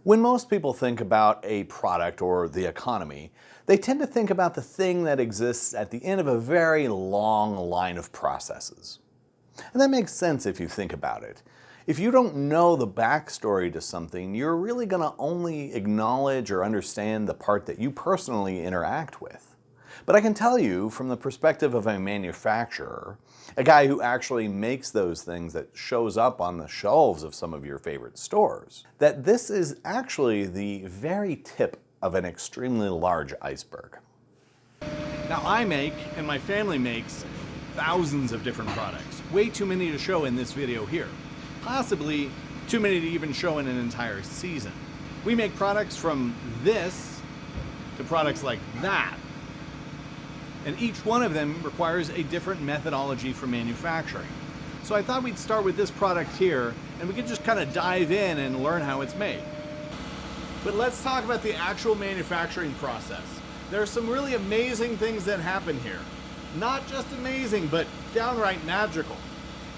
When most people think about a product or the economy, they tend to think about the thing that exists at the end of a very long line of processes. And that makes sense if you think about it. If you don't know the backstory to something, you're really going to only acknowledge or understand the part that you personally interact with. But I can tell you from the perspective of a manufacturer, a guy who actually makes those things that shows up on the shelves of some of your favorite stores, that this is actually the very tip of an extremely large iceberg. Now I make, and my family makes, thousands of different products. Way too many to show in this video here. Possibly too many to even show in an entire season. We make products from this to products like that. And each one of them requires a different methodology for manufacturing. So I thought we'd start with this product here, and we could just kind of dive in and learn how it's made. But let's talk about the actual manufacturing process. There are some really amazing things that happen here. Not just amazing, but downright magical.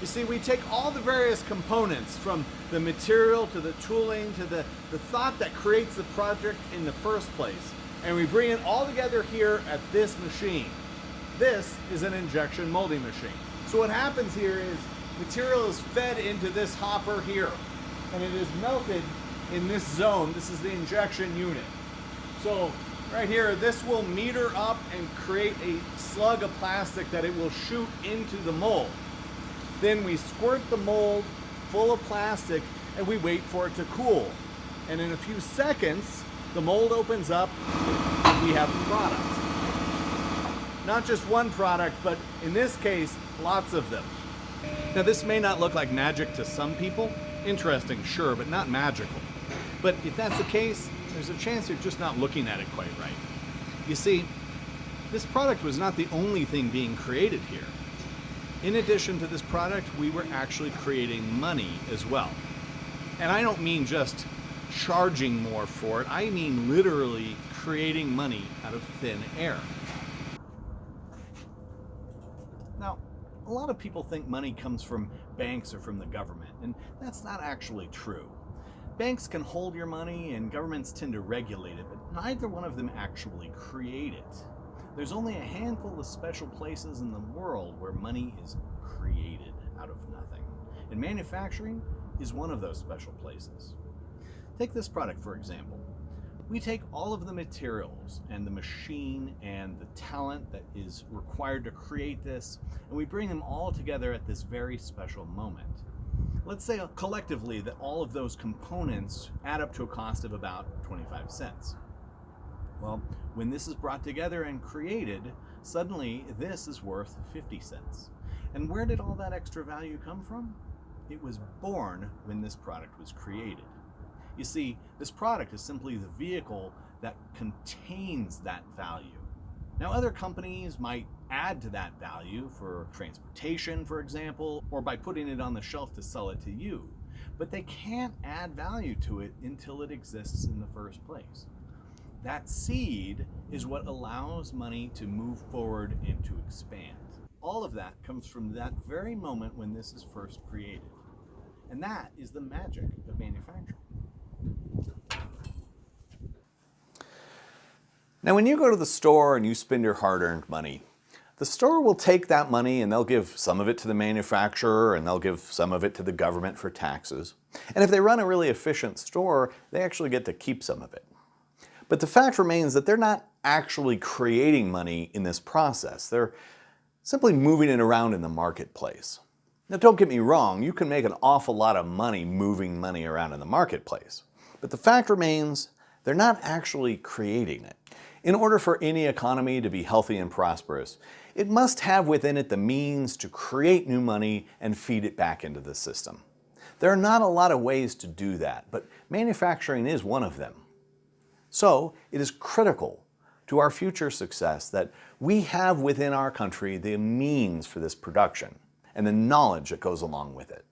You see, we take all the various components, from the material to the tooling to the thought that creates the project in the first place, and we bring it all together here at this machine. This is an injection molding machine. So what happens here is material is fed into this hopper here, and it is melted in this zone. This is the injection unit. So right here, this will meter up and create a slug of plastic that it will shoot into the mold. Then we squirt the mold full of plastic and we wait for it to cool. And in a few seconds, the mold opens up and we have a product. Not just one product, but in this case, lots of them. Now this may not look like magic to some people. Interesting, sure, but not magical. But if that's the case, there's a chance you're just not looking at it quite right. You see, this product was not the only thing being created here. In addition to this product, we were actually creating money as well. And I don't mean just charging more for it, I mean literally creating money out of thin air. Now, a lot of people think money comes from banks or from the government, and that's not actually true. Banks can hold your money and governments tend to regulate it, but neither one of them actually create it. There's only a handful of special places in the world where money is created out of nothing. And manufacturing is one of those special places. Take this product, for example. We take all of the materials and the machine and the talent that is required to create this, and we bring them all together at this very special moment. Let's say collectively that all of those components add up to a cost of about 25 cents. Well, when this is brought together and created, suddenly this is worth 50 cents. And where did all that extra value come from? It was born when this product was created. You see, this product is simply the vehicle that contains that value. Now, other companies might add to that value for transportation, for example, or by putting it on the shelf to sell it to you. But they can't add value to it until it exists in the first place. That seed is what allows money to move forward and to expand. All of that comes from that very moment when this is first created. And that is the magic of manufacturing. Now, when you go to the store and you spend your hard-earned money, the store will take that money and they'll give some of it to the manufacturer and they'll give some of it to the government for taxes. And if they run a really efficient store, they actually get to keep some of it. But the fact remains that they're not actually creating money in this process. They're simply moving it around in the marketplace. Now, don't get me wrong, you can make an awful lot of money moving money around in the marketplace. But the fact remains, they're not actually creating it. In order for any economy to be healthy and prosperous, it must have within it the means to create new money and feed it back into the system. There are not a lot of ways to do that, but manufacturing is one of them. So it is critical to our future success that we have within our country the means for this production and the knowledge that goes along with it.